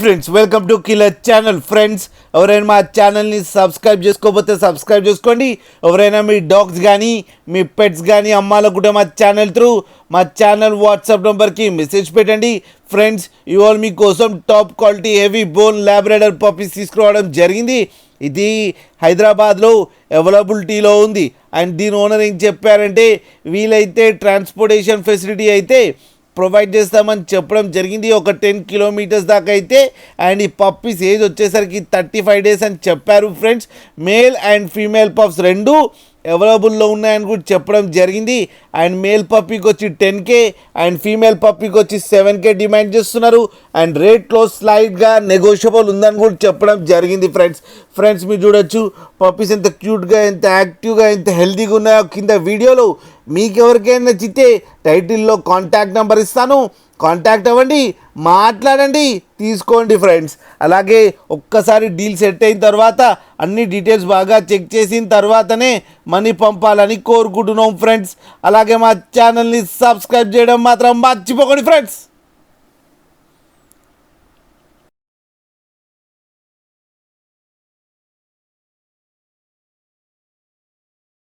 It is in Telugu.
Friends welcome to killer channel. Friends ఎవరైనా మా ఛానల్ని సబ్స్క్రైబ్ చేసుకోకపోతే సబ్స్క్రైబ్ చేసుకోండి. ఎవరైనా మీ డాగ్స్ కానీ మీ పెట్స్ కానీ అమ్మాలనుకుంటే మా ఛానల్ త్రూ మా ఛానల్ వాట్సాప్ నెంబర్కి మెసేజ్ పెట్టండి. ఫ్రెండ్స్ ఇవాళ మీకోసం top quality heavy bone Labrador puppies తీసుకురావడం జరిగింది. ఇది హైదరాబాద్లో అవైలబిలిటీలో ఉంది. అండ్ దీని ఓనర్ ఏం చెప్పారంటే వీలైతే ట్రాన్స్పోర్టేషన్ ఫెసిలిటీ అయితే ప్రొవైడ్ చేస్తామని చెప్పడం జరిగింది. ఒక 10 కిలోమీటర్స్ దాకా అయితే. అండ్ ఈ పప్పీస్ ఏజ్ వచ్చేసరికి 35 డేస్ అని చెప్పారు. Friends male and female pups రెండు అవైలబుల్లో ఉన్నాయని కూడా చెప్పడం జరిగింది. అండ్ మేల్ పప్పీకి వచ్చి 10K అండ్ ఫీమేల్ పప్పీకి వచ్చి 7K డిమాండ్ చేస్తున్నారు. అండ్ రేట్లో స్లైడ్గా నెగోషియబుల్ ఉందని కూడా చెప్పడం జరిగింది. ఫ్రెండ్స్ మీరు చూడొచ్చు పప్పీస్ ఎంత క్యూట్గా, ఎంత యాక్టివ్గా, ఎంత హెల్తీగా ఉన్నాయో కింద వీడియోలో. మీకు ఎవరికైనా నచ్చితే టైటిల్లో కాంటాక్ట్ నెంబర్ ఇస్తాను, కాంటాక్ట్ అవ్వండి, మాట్లాడండి, తీసుకోండి. ఫ్రెండ్స్ అలాగే ఒక్కసారి డీల్ సెట్ అయిన తర్వాత అన్ని డీటెయిల్స్ బాగా చెక్ చేసిన తర్వాతనే మనీ పంపాలని కోరుకుంటున్నాం. ఫ్రెండ్స్ అలాగే మా ఛానల్ని సబ్స్క్రైబ్ చేయడం మాత్రం మర్చిపోకండి. ఫ్రెండ్స్